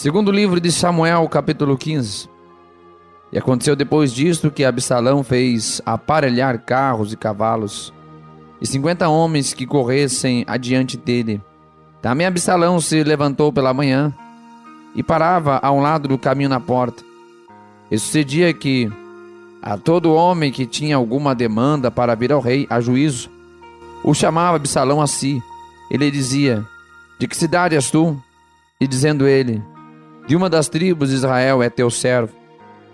Segundo livro de Samuel, capítulo 15. E aconteceu depois disto que Absalão fez aparelhar carros e cavalos, e 50 homens que corressem adiante dele. Também Absalão se levantou pela manhã, e parava a um lado do caminho na porta. E sucedia que a todo homem que tinha alguma demanda para vir ao rei a juízo, o chamava Absalão a si. Ele dizia: de que cidade és tu? E dizendo ele: de uma das tribos de Israel é teu servo.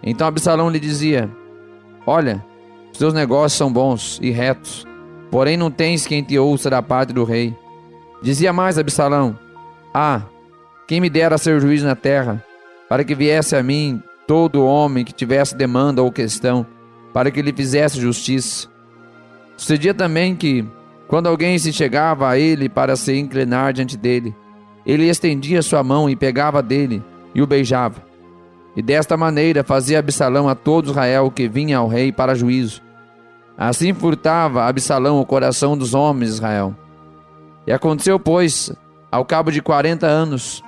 Então Absalão lhe dizia: olha, os teus negócios são bons e retos, porém não tens quem te ouça da parte do rei. Dizia mais Absalão: quem me dera ser juiz na terra, para que viesse a mim todo homem que tivesse demanda ou questão, para que lhe fizesse justiça. Sucedia também que, quando alguém se chegava a ele para se inclinar diante dele, ele estendia sua mão e pegava dele e o beijava. E desta maneira fazia Absalão a todo Israel que vinha ao rei para juízo. Assim furtava Absalão o coração dos homens de Israel. E aconteceu, pois, ao cabo de 40 anos,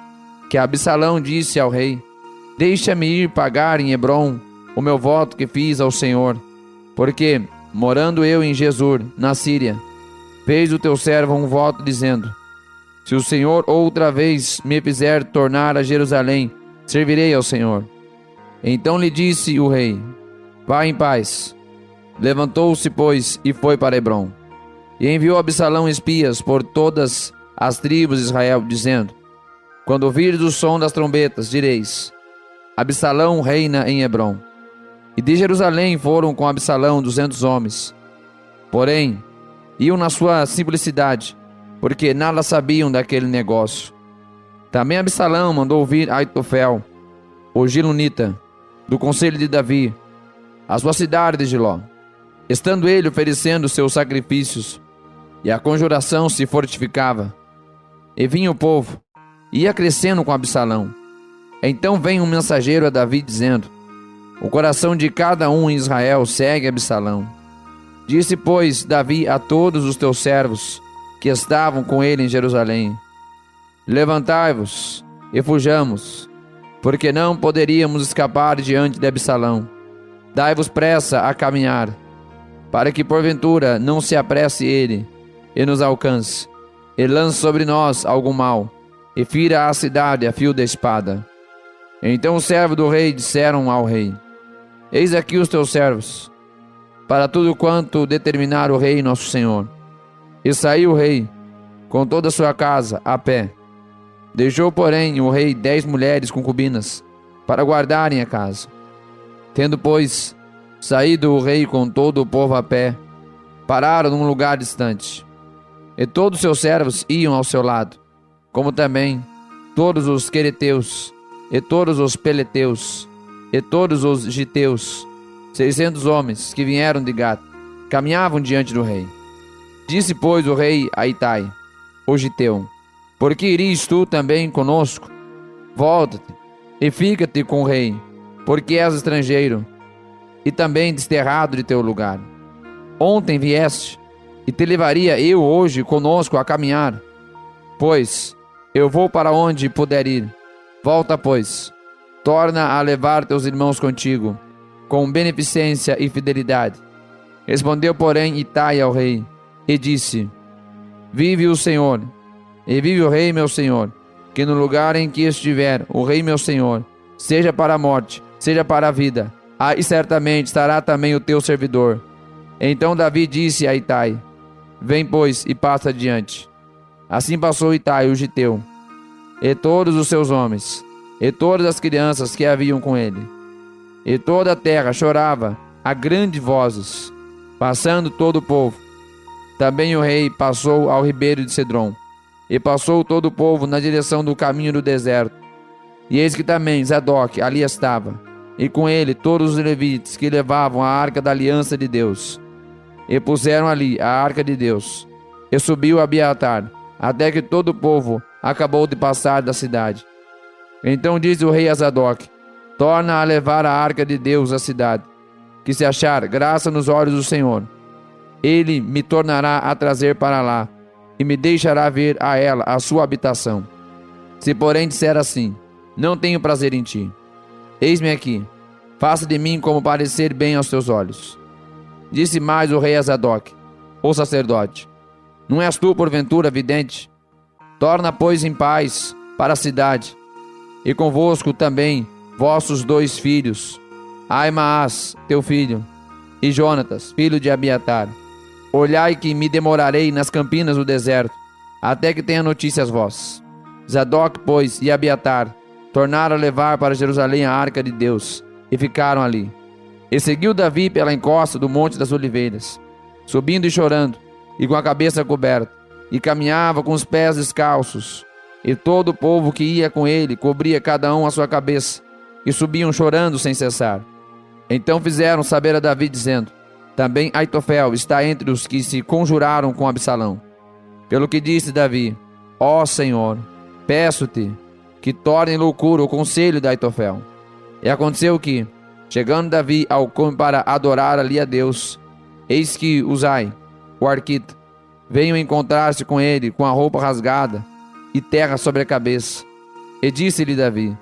que Absalão disse ao rei: deixa-me ir pagar em Hebrom o meu voto que fiz ao Senhor, porque, morando eu em Gesur, na Síria, fez o teu servo um voto dizendo: se o Senhor outra vez me fizer tornar a Jerusalém, servirei ao Senhor. Então lhe disse o rei: vá em paz. Levantou-se, pois, e foi para Hebrom. E enviou Absalão espias por todas as tribos de Israel, dizendo: quando ouvirdes o som das trombetas, direis: Absalão reina em Hebrom. E de Jerusalém foram com Absalão 200 homens. Porém, iam na sua simplicidade, porque nada sabiam daquele negócio. Também Absalão mandou ouvir Aitofel, o Gilonita, do conselho de Davi, a sua cidade de Giló, estando ele oferecendo seus sacrifícios, e a conjuração se fortificava. E vinha o povo, e ia crescendo com Absalão. Então vem um mensageiro a Davi, dizendo: o coração de cada um em Israel segue Absalão. Disse, pois, Davi a todos os teus servos que estavam com ele em Jerusalém: levantai-vos e fujamos, porque não poderíamos escapar diante de Absalão. Dai-vos pressa a caminhar, para que porventura não se apresse ele e nos alcance, e lance sobre nós algum mal, e fira a cidade a fio da espada. Então os servos do rei disseram ao rei: eis aqui os teus servos, para tudo quanto determinar o rei nosso senhor. E saiu o rei, com toda a sua casa, a pé. Deixou, porém, o rei 10 mulheres concubinas, para guardarem a casa. Tendo, pois, saído o rei com todo o povo a pé, pararam num lugar distante. E todos os seus servos iam ao seu lado, como também todos os quereteus, e todos os peleteus, e todos os giteus, 600 homens que vieram de Gat, caminhavam diante do rei. Disse, pois, o rei a Itai, o giteu: por que irias tu também conosco? Volta-te e fica-te com o rei, porque és estrangeiro, e também desterrado de teu lugar. Ontem vieste, e te levaria eu hoje conosco a caminhar. Pois eu vou para onde puder ir. Volta, pois, torna a levar teus irmãos contigo, com beneficência e fidelidade. Respondeu, porém, Itai ao rei, e disse: vive o Senhor, e vive o rei meu senhor, que no lugar em que estiver o rei meu senhor, seja para a morte, seja para a vida, aí certamente estará também o teu servidor. Então Davi disse a Itai: vem, pois, e passa adiante. Assim passou Itai, o giteu, e todos os seus homens, e todas as crianças que haviam com ele. E toda a terra chorava a grandes vozes, passando todo o povo. Também o rei passou ao ribeiro de Cedron, e passou todo o povo na direção do caminho do deserto. E eis que também Zadok ali estava, e com ele todos os levitas que levavam a arca da aliança de Deus. E puseram ali a arca de Deus, e subiu Abiatar, até que todo o povo acabou de passar da cidade. Então disse o rei a Zadok: torna a levar a arca de Deus à cidade, que se achar graça nos olhos do Senhor, ele me tornará a trazer para lá, e me deixará ver a ela a sua habitação. Se porém disser assim: não tenho prazer em ti. Eis-me aqui, faça de mim como parecer bem aos teus olhos. Disse mais o rei a Zadok, o sacerdote: não és tu, porventura, vidente? Torna, pois, em paz para a cidade, e convosco também vossos 2 filhos, Aimaas, teu filho, e Jonatas, filho de Abiatar. Olhai que me demorarei nas campinas do deserto, até que tenha notícias vós. Zadok, pois, e Abiatar tornaram a levar para Jerusalém a arca de Deus, e ficaram ali. E seguiu Davi pela encosta do Monte das Oliveiras, subindo e chorando, e com a cabeça coberta, e caminhava com os pés descalços. E todo o povo que ia com ele cobria cada um a sua cabeça, e subiam chorando sem cessar. Então fizeram saber a Davi, dizendo: também Aitofel está entre os que se conjuraram com Absalão. Pelo que disse Davi: ó Senhor, peço-te que torne loucura o conselho de Aitofel. E aconteceu que, chegando Davi ao cume para adorar ali a Deus, eis que Uzai, o arquita, veio encontrar-se com ele com a roupa rasgada e terra sobre a cabeça. E disse-lhe Davi: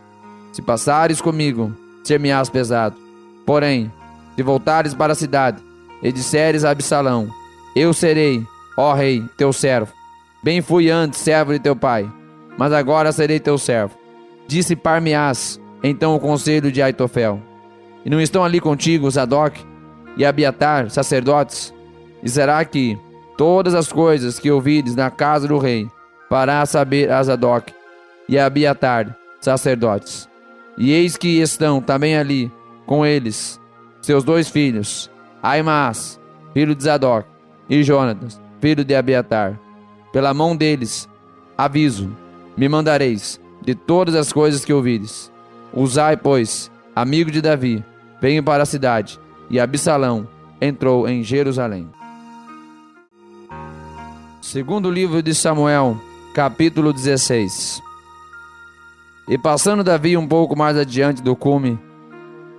se passares comigo, ser-me-ás pesado. Porém, se voltares para a cidade e disseres a Absalão: eu serei, ó rei, teu servo. Bem fui antes servo de teu pai, mas agora serei teu servo. Dissipar-me-ás então o conselho de Aitofel. E não estão ali contigo Zadok e Abiatar, sacerdotes? E será que todas as coisas que ouvires na casa do rei farás saber a Zadok e a Abiatar, sacerdotes? E eis que estão também ali com eles seus 2 filhos, Aimaas, filho de Zadok, e Jonatas, filho de Abiatar. Pela mão deles, aviso, me mandareis de todas as coisas que ouvires. Uzai, pois, amigo de Davi, veio para a cidade, e Absalão entrou em Jerusalém. Segundo livro de Samuel, capítulo 16. E passando Davi um pouco mais adiante do cume,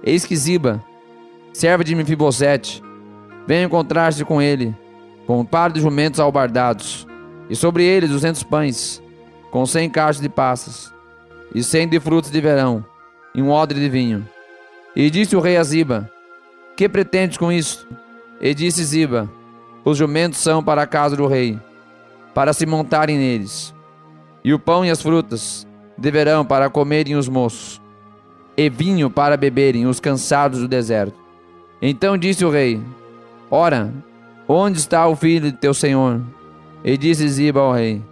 eis que Ziba, serva de Mefibosete, veio encontrar-se com ele, com um par de jumentos albardados, e sobre eles 200 pães, com 100 cachos de passas, e 100 de frutos de verão, e um odre de vinho. E disse o rei a Ziba: que pretendes com isto? E disse Ziba: os jumentos são para a casa do rei, para se montarem neles, e o pão e as frutas deverão para comerem os moços, e vinho para beberem os cansados do deserto. Então disse o rei: ora, onde está o filho de teu senhor? E disse Ziba ao rei: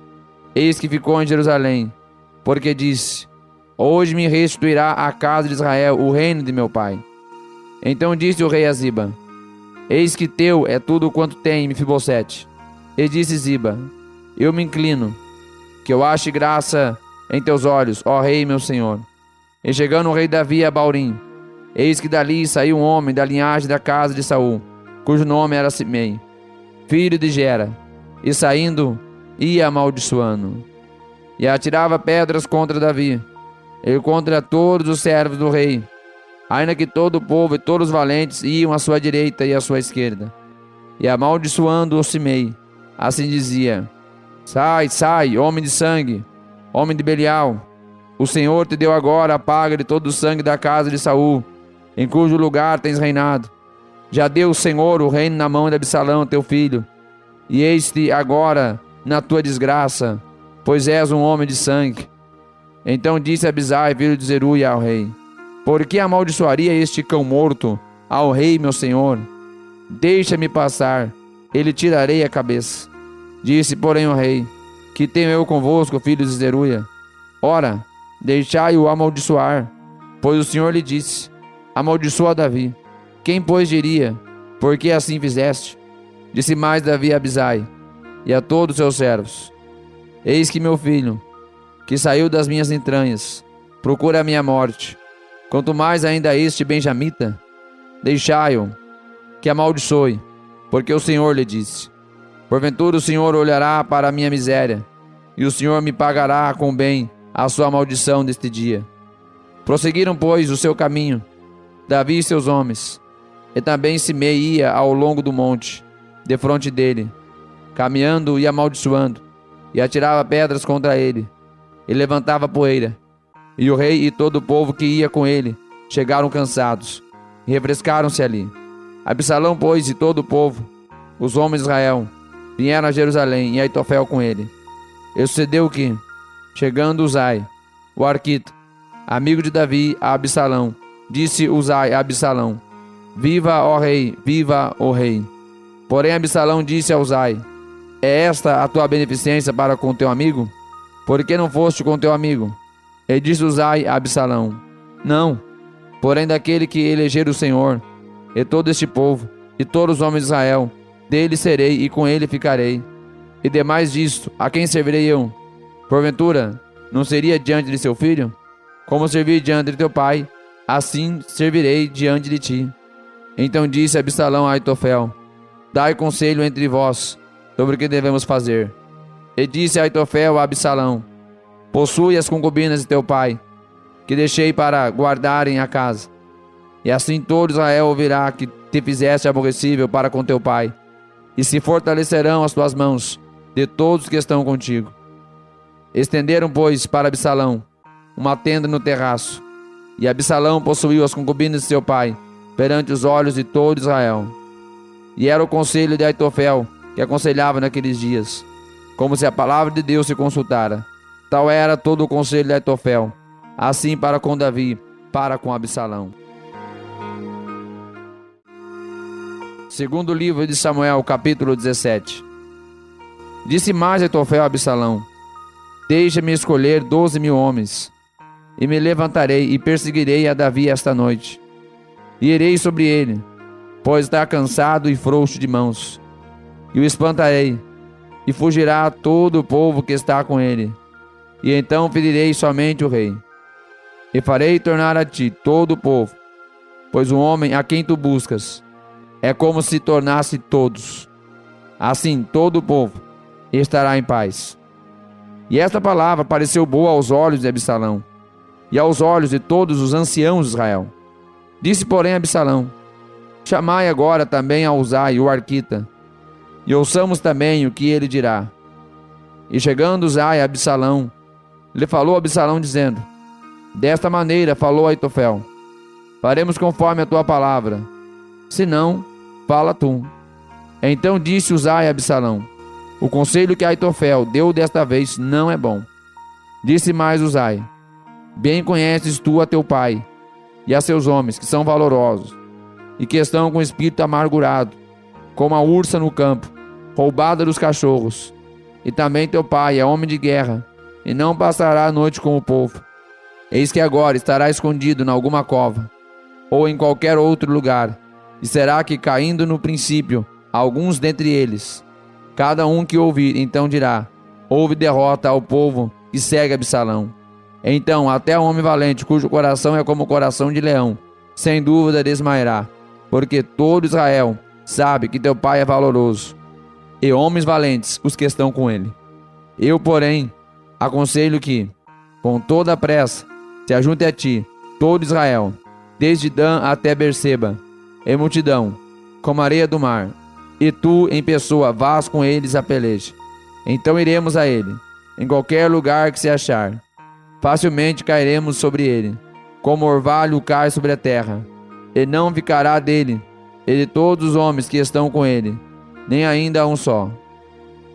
eis que ficou em Jerusalém, porque disse: hoje me restituirá a casa de Israel o reino de meu pai. Então disse o rei a Ziba: eis que teu é tudo quanto tem Mefibosete. E disse Ziba: eu me inclino, que eu ache graça em teus olhos, ó rei meu senhor. E chegando o rei Davi a Baurim, eis que dali saiu um homem da linhagem da casa de Saul, cujo nome era Simei, filho de Gera, e saindo, ia amaldiçoando, e atirava pedras contra Davi, e contra todos os servos do rei, ainda que todo o povo e todos os valentes iam à sua direita e à sua esquerda. E amaldiçoando o Simei, assim dizia: sai, sai, homem de sangue, homem de Belial, o Senhor te deu agora a paga de todo o sangue da casa de Saul, em cujo lugar tens reinado. Já deu o Senhor o reino na mão de Absalão, teu filho, e eis-te agora na tua desgraça, pois és um homem de sangue. Então disse Abisai, filho de Zeruia, ao rei: por que amaldiçoaria este cão morto ao rei, meu senhor? Deixa-me passar, e lhe tirarei a cabeça. Disse, porém, o rei: que tenho eu convosco, filho de Zeruia? Ora, deixai-o amaldiçoar, pois o Senhor lhe disse: amaldiçoa Davi. Quem, pois, diria: por que assim fizeste? Disse mais Davi a Abisai e a todos os seus servos: eis que meu filho, que saiu das minhas entranhas, procura a minha morte. Quanto mais ainda este benjamita, deixai-o que amaldiçoe, porque o Senhor lhe disse: porventura o Senhor olhará para a minha miséria, e o Senhor me pagará com bem a sua maldição deste dia. Prosseguiram, pois, o seu caminho, Davi e seus homens, e também Simei ia ao longo do monte, defronte dele, caminhando e amaldiçoando, e atirava pedras contra ele, e levantava poeira, E o rei e todo o povo que ia com ele chegaram cansados e refrescaram-se ali. Absalão, pois, e todo o povo, os homens de Israel, vieram a Jerusalém e Aitofel com ele. E sucedeu que, chegando Uzai, o arquita, amigo de Davi, a Absalão, disse Uzai a Absalão: Viva, ó rei, viva, ó rei. Porém Absalão disse a Uzai: É esta a tua beneficência para com teu amigo? Por que não foste com teu amigo? E disse Uzai a Absalão: Não, porém daquele que eleger o Senhor, e todo este povo, e todos os homens de Israel, dele serei e com ele ficarei. E demais disto, a quem servirei eu? Porventura, não seria diante de seu filho? Como servi diante de teu pai, assim servirei diante de ti. Então disse Absalão a Aitofel: Dai conselho entre vós sobre o que devemos fazer. E disse Aitofel a Absalão: Possui as concubinas de teu pai, que deixei para guardarem a casa. E assim todo Israel ouvirá que te fizeste aborrecível para com teu pai, e se fortalecerão as tuas mãos de todos que estão contigo. Estenderam, pois, para Absalão uma tenda no terraço, e Absalão possuiu as concubinas de seu pai perante os olhos de todo Israel. E era o conselho de Aitofel que aconselhava naqueles dias, como se a palavra de Deus se consultara. Tal era todo o conselho de Aitofel, assim para com Davi, para com Absalão. Segundo livro de Samuel, capítulo 17. Disse mais Aitofel a Absalão: Deixa-me escolher 12.000 homens, e me levantarei e perseguirei a Davi esta noite. E irei sobre ele, pois está cansado e frouxo de mãos. E o espantarei, e fugirá todo o povo que está com ele. E então ferirei somente o rei. E farei tornar a ti todo o povo, pois o homem a quem tu buscas é como se tornasse todos. Assim todo o povo estará em paz. E esta palavra pareceu boa aos olhos de Absalão, e aos olhos de todos os anciãos de Israel. Disse, porém, Absalão: Chamai agora também a Uzai, o arquita, e ouçamos também o que ele dirá. E chegando Uzai a Absalão, lhe falou Absalão, dizendo: Desta maneira falou Aitofel: Faremos conforme a tua palavra, se não, fala tu. Então disse Uzai a Absalão: O conselho que Aitofel deu desta vez não é bom. Disse mais Uzai: Bem conheces tu a teu pai e a seus homens, que são valorosos, e que estão com espírito amargurado, como a ursa no campo, roubada dos cachorros. E também teu pai é homem de guerra, e não passará a noite com o povo. Eis que agora estará escondido em alguma cova, ou em qualquer outro lugar, e será que, caindo no princípio alguns dentre eles, cada um que ouvir então dirá: Houve derrota ao povo que segue Absalão. Então até o homem valente, cujo coração é como o coração de leão, sem dúvida desmaiará, porque todo Israel sabe que teu pai é valoroso, e homens valentes os que estão com ele. Eu, porém, aconselho que, com toda a pressa, se ajunte a ti todo Israel, desde Dan até Berseba, em multidão, como a areia do mar, e tu em pessoa vás com eles a peleja. Então iremos a ele, em qualquer lugar que se achar. Facilmente cairemos sobre ele, como orvalho cai sobre a terra, e não ficará dele e de todos os homens que estão com ele, nem ainda um só.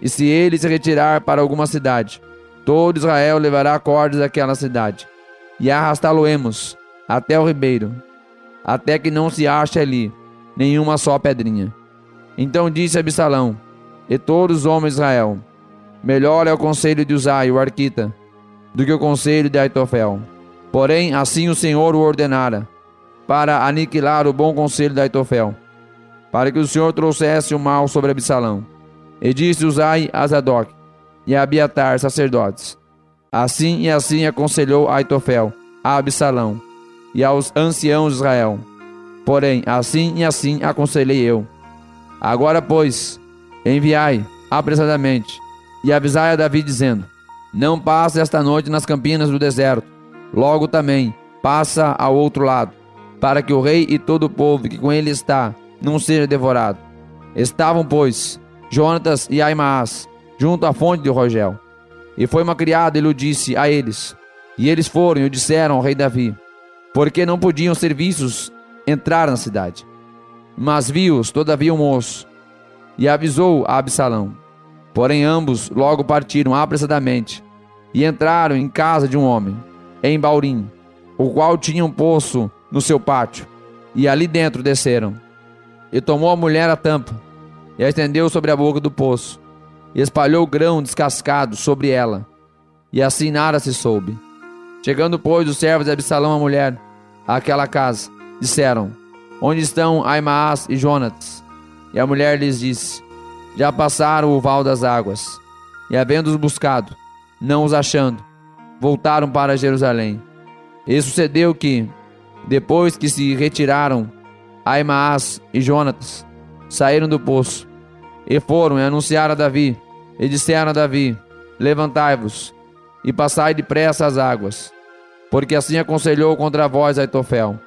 E se ele se retirar para alguma cidade, todo Israel levará cordas daquela cidade, e arrastá-lo-emos até o ribeiro, até que não se ache ali nenhuma só pedrinha. Então disse Absalão e todos os homens de Israel: Melhor é o conselho de Uzai, o arquita, do que o conselho de Aitofel. Porém, assim o Senhor o ordenara, para aniquilar o bom conselho de Aitofel, para que o Senhor trouxesse o mal sobre Absalão. E disse Uzai a Zadok e a Abiatar, sacerdotes: Assim e assim aconselhou Aitofel a Absalão e aos anciãos de Israel. Porém, assim e assim aconselhei eu. Agora, pois, enviai apressadamente e avisai a Davi, dizendo: Não passe esta noite nas campinas do deserto. Logo também passa ao outro lado, para que o rei e todo o povo que com ele está não seja devorado. Estavam, pois, Jonatas e Aimaas junto à fonte de Rogel. E foi uma criada e lhe disse a eles: E eles foram e o disseram ao rei Davi, porque não podiam ser vistos entrar na cidade. Mas viu-os todavia o moço, e avisou a Absalão. Porém ambos logo partiram apressadamente, e entraram em casa de um homem, em Baurim, o qual tinha um poço no seu pátio, e ali dentro desceram. E tomou a mulher a tampa, e a estendeu sobre a boca do poço, e espalhou grão descascado sobre ela, e assim nada se soube. Chegando, pois, os servos de Absalão a mulher àquela casa, disseram: onde estão Aimaas e Jonatas? E a mulher lhes disse: já passaram o val das águas. E havendo-os buscado, não os achando, voltaram para Jerusalém. E sucedeu que, depois que se retiraram, Aimaas e Jonatas saíram do poço, e foram e anunciaram a Davi, e disseram a Davi: levantai-vos, e passai depressa as águas, porque assim aconselhou contra vós Aitofel.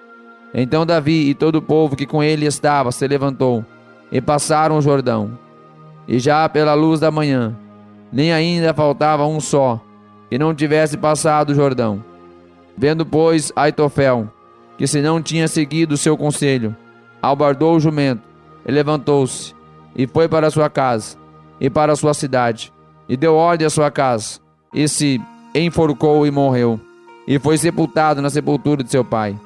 Então Davi e todo o povo que com ele estava se levantou, e passaram o Jordão. E já pela luz da manhã, nem ainda faltava um só, que não tivesse passado o Jordão. Vendo, pois, Aitofel, que se não tinha seguido o seu conselho, albardou o jumento, e levantou-se, e foi para a sua casa, e para a sua cidade, e deu ordem à sua casa, e se enforcou e morreu, e foi sepultado na sepultura de seu pai.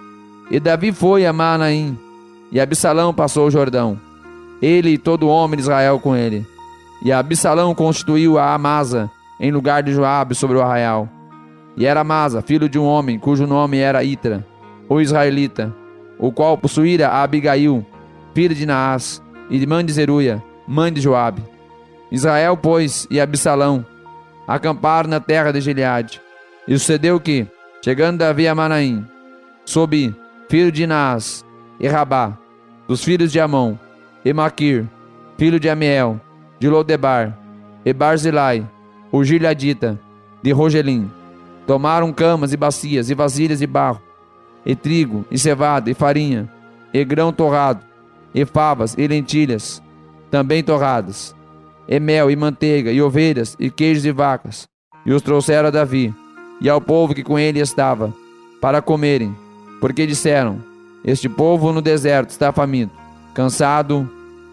E Davi foi a Manaim, e Absalão passou o Jordão, ele e todo homem de Israel com ele. E Absalão constituiu a Amasa em lugar de Joabe sobre o arraial. E era Amasa, filho de um homem cujo nome era Itra, o israelita, o qual possuíra a Abigail, filha de Naás, irmã de Zeruia, mãe de Joabe. Israel, pois, e Absalão acamparam na terra de Gileade. E sucedeu que, chegando Davi a Manaim, Sobi, filho de Naás, e Rabá, dos filhos de Amon, e Maquir, filho de Amiel, de Lodebar, e Barzilai, o Gileadita, de Rogelim, tomaram camas e bacias, e vasilhas de barro, e trigo, e cevada, e farinha, e grão torrado, e favas, e lentilhas, também torradas, e mel, e manteiga, e ovelhas, e queijos de vacas, e os trouxeram a Davi, e ao povo que com ele estava, para comerem, porque disseram: este povo no deserto está faminto, cansado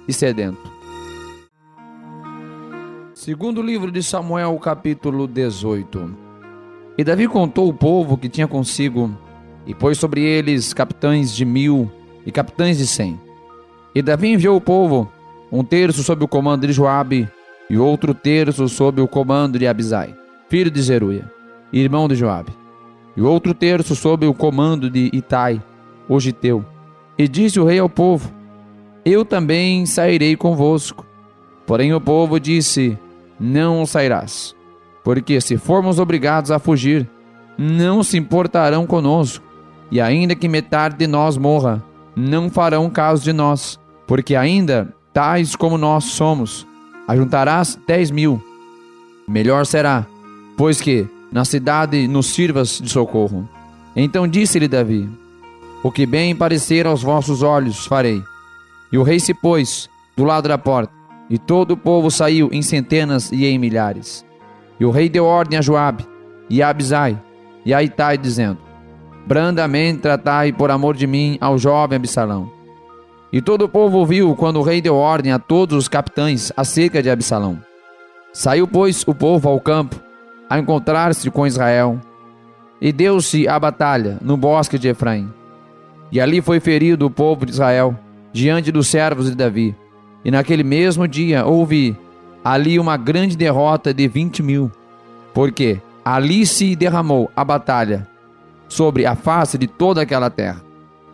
e sedento. Segundo livro de Samuel, capítulo 18. E Davi contou o povo que tinha consigo, e pôs sobre eles capitães de 1000 e capitães de 100. E Davi enviou o povo, um terço sob o comando de Joabe, e outro terço sob o comando de Abisai, filho de Zeruia, irmão de Joabe, e outro terço sob o comando de Itai, o giteu. E disse o rei ao povo: eu também sairei convosco. Porém o povo disse: não sairás, porque se formos obrigados a fugir, não se importarão conosco, e ainda que metade de nós morra, não farão caso de nós, porque ainda, tais como nós somos, ajuntarás 10.000. Melhor será, pois que na cidade nos sirvas de socorro. Então disse-lhe Davi: o que bem parecer aos vossos olhos farei. E o rei se pôs do lado da porta, e todo o povo saiu em centenas e em milhares. E o rei deu ordem a Joabe, e a Abisai, e a Itai, dizendo: brandamente tratai por amor de mim ao jovem Absalão. E todo o povo ouviu quando o rei deu ordem a todos os capitães acerca de Absalão. Saiu, pois, o povo ao campo, a encontrar-se com Israel, e deu-se a batalha no bosque de Efraim. E ali foi ferido o povo de Israel, diante dos servos de Davi. E naquele mesmo dia houve ali uma grande derrota de 20.000, porque ali se derramou a batalha sobre a face de toda aquela terra.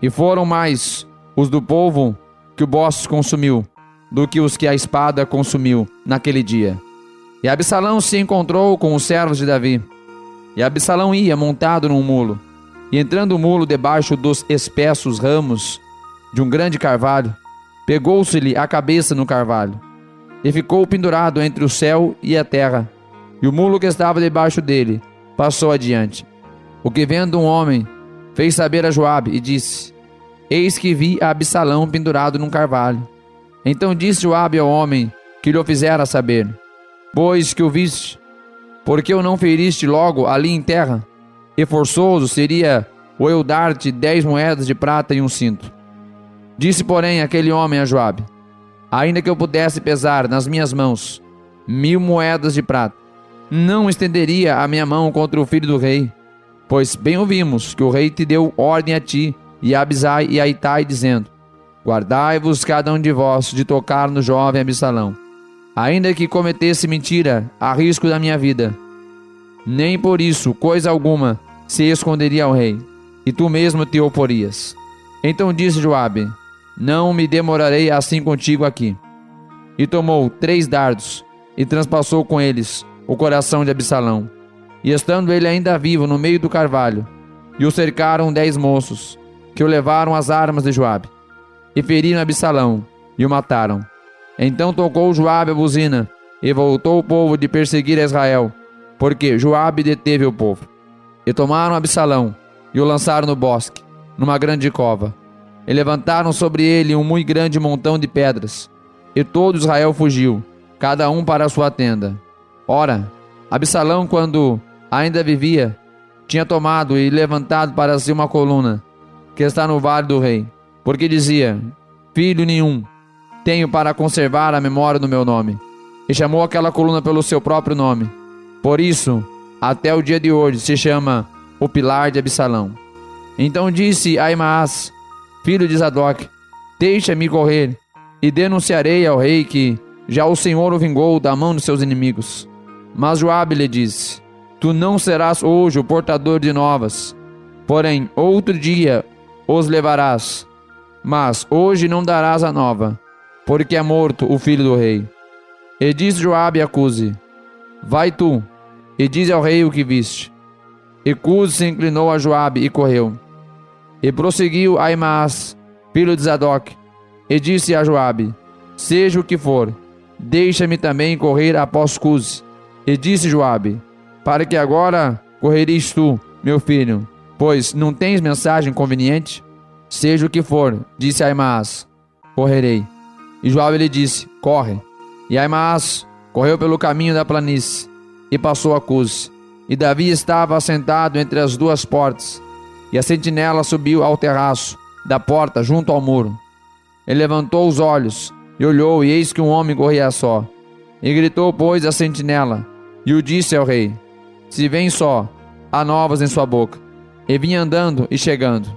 E foram mais os do povo que o bosque consumiu, do que os que a espada consumiu naquele dia. E Absalão se encontrou com os servos de Davi. E Absalão ia montado num mulo, e entrando o mulo debaixo dos espessos ramos de um grande carvalho, pegou-se-lhe a cabeça no carvalho, e ficou pendurado entre o céu e a terra, e o mulo que estava debaixo dele passou adiante. O que vendo um homem, fez saber a Joabe, e disse: eis que vi a Absalão pendurado num carvalho. Então disse Joabe ao homem que lhe o fizera saber: pois que o viste, por que o não feriste logo ali em terra? e forçoso seria o eu dar-te 10 moedas de prata e um cinto. Disse, porém, aquele homem a Joabe: ainda que eu pudesse pesar nas minhas mãos 1000 moedas de prata, não estenderia a minha mão contra o filho do rei, pois bem ouvimos que o rei te deu ordem a ti e a Abisai e a Itai, dizendo: guardai-vos cada um de vós de tocar no jovem Absalão, ainda que cometesse mentira a risco da minha vida. Nem por isso coisa alguma se esconderia ao rei, e tu mesmo te oporias. Então disse Joabe: não me demorarei assim contigo aqui. E tomou 3 dardos e transpassou com eles o coração de Absalão. E estando ele ainda vivo no meio do carvalho, e o cercaram 10 moços, que o levaram às armas de Joabe, e feriram Absalão, e o mataram. Então tocou Joabe a buzina, e voltou o povo de perseguir Israel, porque Joabe deteve o povo. E tomaram Absalão, e o lançaram no bosque, numa grande cova. E levantaram sobre ele um muito grande montão de pedras. E todo Israel fugiu, cada um para a sua tenda. Ora, Absalão, quando ainda vivia, tinha tomado e levantado para si uma coluna, que está no vale do rei, porque dizia: filho nenhum tenho para conservar a memória do meu nome. E chamou aquela coluna pelo seu próprio nome. Por isso, até o dia de hoje se chama o pilar de Absalão. Então disse Aimaas, filho de Zadok: deixa-me correr, e denunciarei ao rei que já o Senhor o vingou da mão dos seus inimigos. Mas Joabe lhe disse: tu não serás hoje o portador de novas, porém outro dia os levarás. Mas hoje não darás a nova, porque é morto o filho do rei. E disse Joabe a Cusi: vai tu, e dize ao rei o que viste. E Cusi se inclinou a Joabe e correu. E prosseguiu Aimaas, filho de Zadok, e disse a Joabe: seja o que for, deixa-me também correr após Cusi. E disse Joabe: para que agora correris tu, meu filho, pois não tens mensagem conveniente? Seja o que for, disse Aimaas, correrei. E Joabe lhe disse: corre. E Aimaas correu pelo caminho da planície, e passou a Cusi. E Davi estava assentado entre as 2 portas, e a sentinela subiu ao terraço da porta junto ao muro. Ele levantou os olhos, e olhou, e eis que um homem corria só. E gritou, pois, a sentinela, e o disse ao rei: se vem só, há novas em sua boca. E vinha andando e chegando.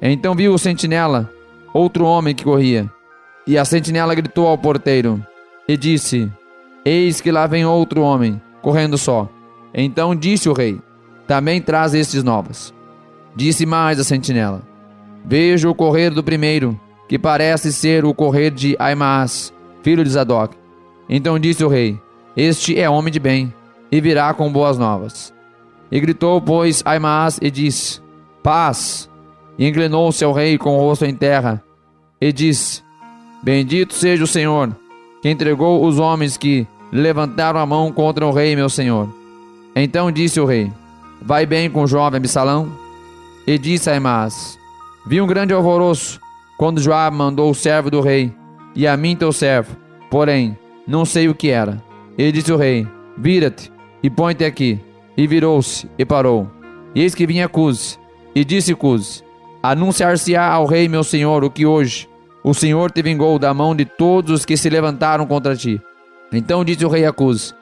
Então viu o sentinela outro homem que corria. E a sentinela gritou ao porteiro, e disse: eis que lá vem outro homem, correndo só. Então disse o rei: também traz estes novas. Disse mais a sentinela: vejo o correr do primeiro, que parece ser o correr de Aimaas, filho de Zadok. Então disse o rei: este é homem de bem, e virá com boas novas. E gritou, pois, Aimaas, e disse: paz. E inclinou-se ao rei com o rosto em terra, e disse: bendito seja o Senhor, que entregou os homens que levantaram a mão contra o rei, meu senhor. Então disse o rei: vai bem com o jovem Absalão? E disse Aimaas: vi um grande alvoroço, quando Joabe mandou o servo do rei, e a mim teu servo, porém, não sei o que era. E disse o rei: vira-te, e põe-te aqui. E virou-se, e parou. E eis que vinha Cusi, e disse Cusi: anunciar-se-á ao rei, meu senhor, o que hoje o Senhor te vingou da mão de todos os que se levantaram contra ti. Então disse o rei a Cusi: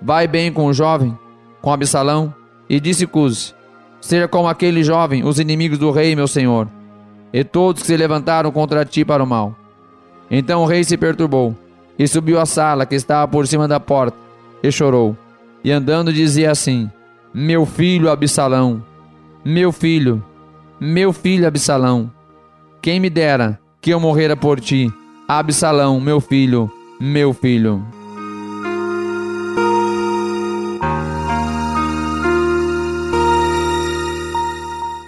vai bem com o jovem, com Absalão? E disse Cusi: seja como aquele jovem os inimigos do rei, meu senhor, e todos que se levantaram contra ti para o mal. Então o rei se perturbou, e subiu à sala que estava por cima da porta, e chorou, e andando dizia assim: meu filho Absalão, meu filho Absalão, quem me dera que eu morrera por ti, Absalão, meu filho, meu filho.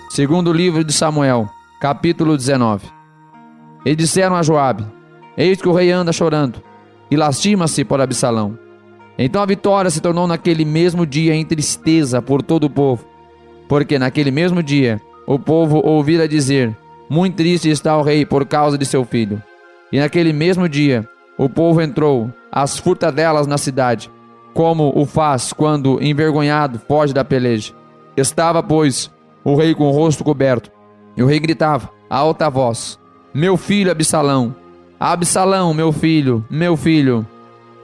Segundo livro de Samuel, capítulo 19. E disseram a Joabe: eis que o rei anda chorando, e lastima-se por Absalão. Então a vitória se tornou naquele mesmo dia em tristeza por todo o povo, porque naquele mesmo dia o povo ouvira dizer: muito triste está o rei por causa de seu filho. E naquele mesmo dia o povo entrou às furtadelas na cidade, como o faz quando envergonhado foge da peleja. Estava, pois, o rei com o rosto coberto, e o rei gritava a alta voz: Meu filho Absalão! Absalão, meu filho, meu filho!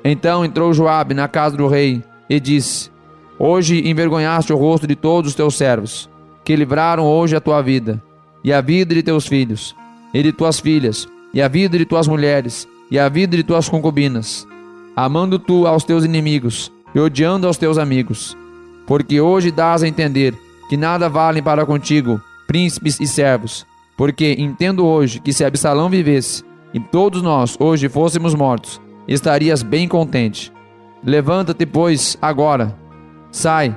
Então entrou Joabe na casa do rei e disse: Hoje envergonhaste o rosto de todos os teus servos, que livraram hoje a tua vida, e a vida de teus filhos, e de tuas filhas, e a vida de tuas mulheres, e a vida de tuas concubinas, amando tu aos teus inimigos, e odiando aos teus amigos. Porque hoje dás a entender que nada valem para contigo príncipes e servos, porque entendo hoje que se Absalão vivesse, e todos nós hoje fôssemos mortos, estarias bem contente. Levanta-te, pois, agora, sai,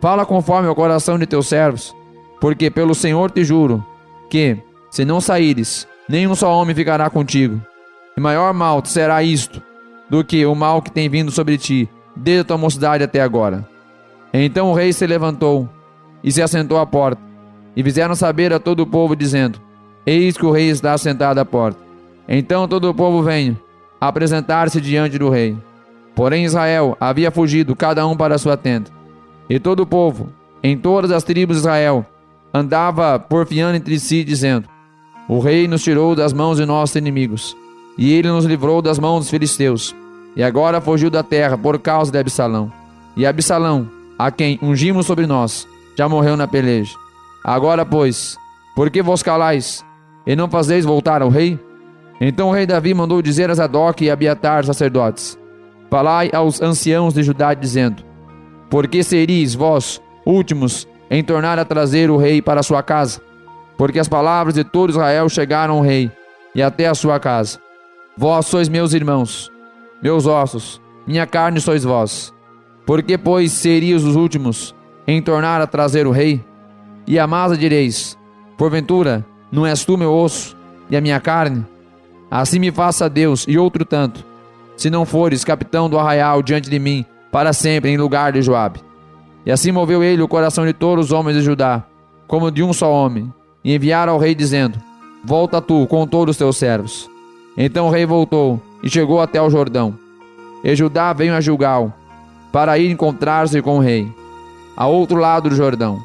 fala conforme ao coração de teus servos, porque pelo Senhor te juro, que, se não saíres, nenhum só homem ficará contigo, e maior mal te será isto, do que o mal que tem vindo sobre ti, desde a tua mocidade até agora. Então o rei se levantou, e se assentou à porta, e fizeram saber a todo o povo, dizendo: Eis que o rei está sentado à porta. Então todo o povo veio apresentar-se diante do rei. Porém Israel havia fugido, cada um para a sua tenda. E todo o povo, em todas as tribos de Israel, andava porfiando entre si, dizendo: O rei nos tirou das mãos de nossos inimigos, e ele nos livrou das mãos dos filisteus, e agora fugiu da terra por causa de Absalão. E Absalão, a quem ungimos sobre nós, já morreu na peleja. Agora, pois, por que vos calais, e não fazeis voltar ao rei? Então o rei Davi mandou dizer a Zadok e a Abiatar, sacerdotes: Falai aos anciãos de Judá, dizendo: Por que seríeis vós últimos em tornar a trazer o rei para a sua casa? Porque as palavras de todo Israel chegaram ao rei, e até a sua casa. Vós sois meus irmãos, meus ossos, minha carne sois vós. Por que, pois, seríeis os últimos em tornar a trazer o rei? E a masa direis: Porventura, não és tu meu osso e a minha carne? Assim me faça Deus e outro tanto, se não fores capitão do arraial diante de mim, para sempre em lugar de Joabe. E assim moveu ele o coração de todos os homens de Judá, como de um só homem, e enviaram ao rei, dizendo: Volta tu com todos os teus servos. Então o rei voltou e chegou até o Jordão. E Judá veio a Gilgal, para ir encontrar-se com o rei, a outro lado do Jordão.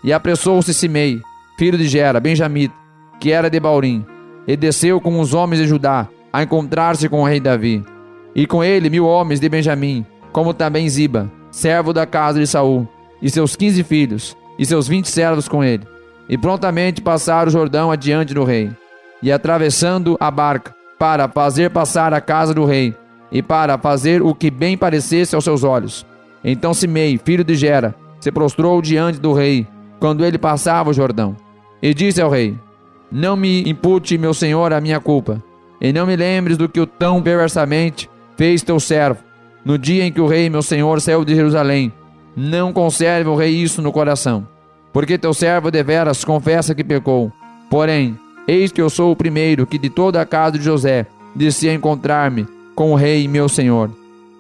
E apressou-se Simei, filho de Gera, benjamita, que era de Baurim, e desceu com os homens de Judá a encontrar-se com o rei Davi. E com ele 1000 homens de Benjamim, como também Ziba, servo da casa de Saul, e seus 15 filhos, e seus 20 servos com ele. E prontamente passaram o Jordão adiante do rei, e atravessando a barca, para fazer passar a casa do rei, e para fazer o que bem parecesse aos seus olhos. Então Simei, filho de Gera, se prostrou diante do rei, quando ele passava o Jordão, e disse ao rei: Não me impute, meu senhor, a minha culpa, e não me lembres do que o tão perversamente fez teu servo, no dia em que o rei, meu senhor, saiu de Jerusalém. Não conserve o rei isso no coração, porque teu servo deveras confessa que pecou. Porém, eis que eu sou o primeiro que de toda a casa de José desci a encontrar-me com o rei, meu senhor.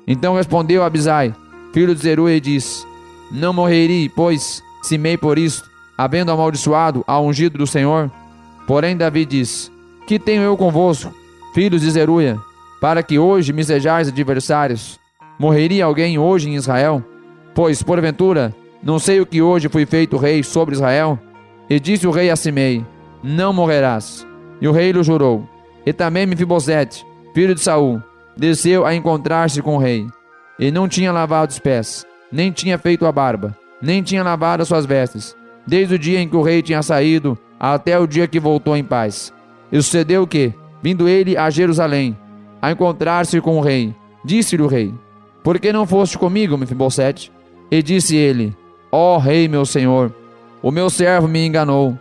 Então respondeu Abisai, filho de Zeruia, e disse: Não morreria, pois, Simei por isto, havendo amaldiçoado ao ungido do Senhor? Porém Davi disse: Que tenho eu convosco, filhos de Zeruia, para que hoje me sejais adversários? Morreria alguém hoje em Israel? Pois, porventura, não sei o que hoje fui feito rei sobre Israel? E disse o rei a Simei: Não morrerás. E o rei lhe jurou. E também Mefibosete, filho de Saul, desceu a encontrar-se com o rei. E não tinha lavado os pés, nem tinha feito a barba, nem tinha lavado as suas vestes, desde o dia em que o rei tinha saído até o dia que voltou em paz. E sucedeu que, vindo ele a Jerusalém, a encontrar-se com o rei, disse-lhe o rei: Por que não foste comigo, Mefibosete? E disse ele: Ó rei, meu senhor, o meu servo me enganou,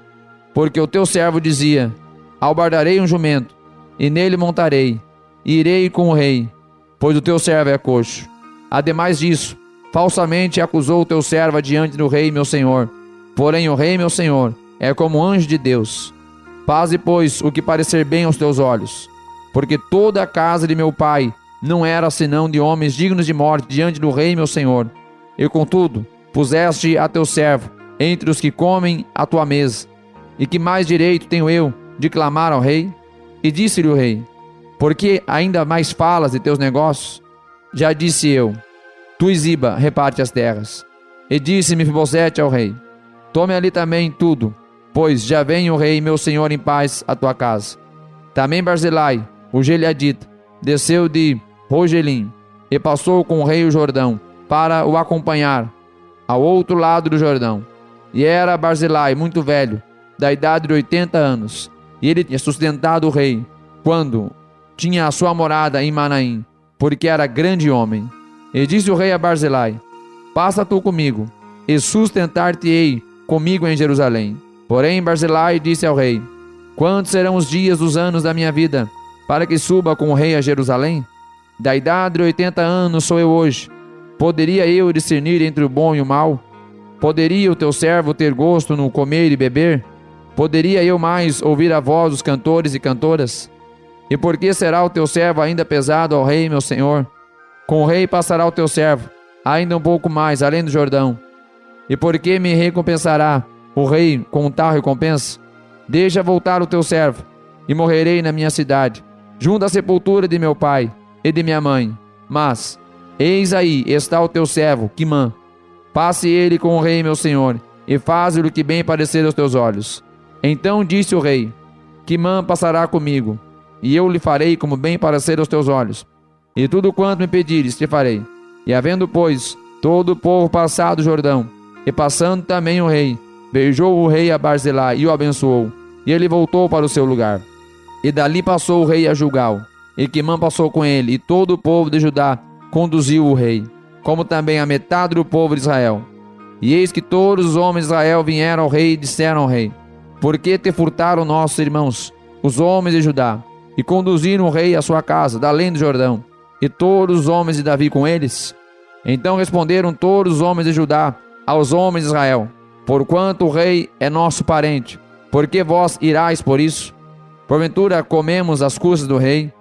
porque o teu servo dizia: Albardarei um jumento, e nele montarei, e irei com o rei, pois o teu servo é coxo. Ademais disso, falsamente acusou o teu servo diante do rei, meu senhor. Porém o rei, meu senhor, é como anjo de Deus. Faze, pois, o que parecer bem aos teus olhos, porque toda a casa de meu pai não era senão de homens dignos de morte diante do rei, meu senhor. E contudo, puseste a teu servo entre os que comem à tua mesa. E que mais direito tenho eu de clamar ao rei? E disse-lhe o rei: Por que ainda mais falas de teus negócios? Já disse eu: Tu e Ziba reparte as terras. E disse Mefibosete ao rei: tome ali também tudo, pois já vem o rei meu senhor em paz à tua casa. Também Barzilai, o gileadita, desceu de Rogelim e passou com o rei o Jordão para o acompanhar ao outro lado do Jordão. E era Barzilai muito velho, da idade de 80 anos, e ele tinha sustentado o rei quando tinha a sua morada em Manaim, porque era grande homem. E disse o rei a Barzilai: passa tu comigo, e sustentar-te-ei comigo em Jerusalém. Porém Barzilai disse ao rei: quantos serão os dias dos anos da minha vida, para que suba com o rei a Jerusalém? Da idade de 80 anos sou eu hoje. Poderia eu discernir entre o bom e o mal? Poderia o teu servo ter gosto no comer e beber? Poderia eu mais ouvir a voz dos cantores e cantoras? E por que será o teu servo ainda pesado ao rei, meu senhor? Com o rei passará o teu servo, ainda um pouco mais, além do Jordão. E por que me recompensará o rei com tal recompensa? Deixa voltar o teu servo, e morrerei na minha cidade, junto à sepultura de meu pai e de minha mãe. Mas, eis aí está o teu servo, Quimã. Passe ele com o rei, meu senhor, e faze-lhe o que bem parecer aos teus olhos. Então disse o rei: Quimã passará comigo, e eu lhe farei como bem parecer aos teus olhos. E tudo quanto me pedires te farei. E havendo, pois, todo o povo passado o Jordão, e passando também o rei, beijou o rei a Barzilai e o abençoou, e ele voltou para o seu lugar. E dali passou o rei a Gilgal, e Quimã passou com ele, e todo o povo de Judá conduziu o rei, como também a metade do povo de Israel. E eis que todos os homens de Israel vieram ao rei e disseram ao rei: por que te furtaram nossos irmãos, os homens de Judá, e conduziram o rei à sua casa, da além do Jordão, e todos os homens de Davi com eles? Então responderam todos os homens de Judá aos homens de Israel: porquanto o rei é nosso parente, por que vós irais por isso? Porventura comemos as custas do rei?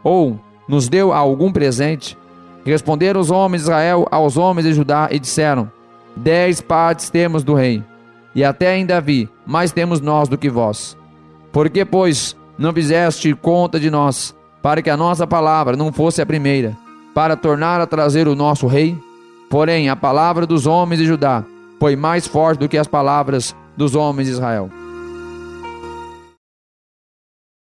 Ou nos deu algum presente? Responderam os homens de Israel aos homens de Judá e disseram: 10 partes temos do rei, e até em Davi mais temos nós do que vós. Por que, pois, não fizeste conta de nós, para que a nossa palavra não fosse a primeira, para tornar a trazer o nosso rei? Porém, a palavra dos homens de Judá foi mais forte do que as palavras dos homens de Israel.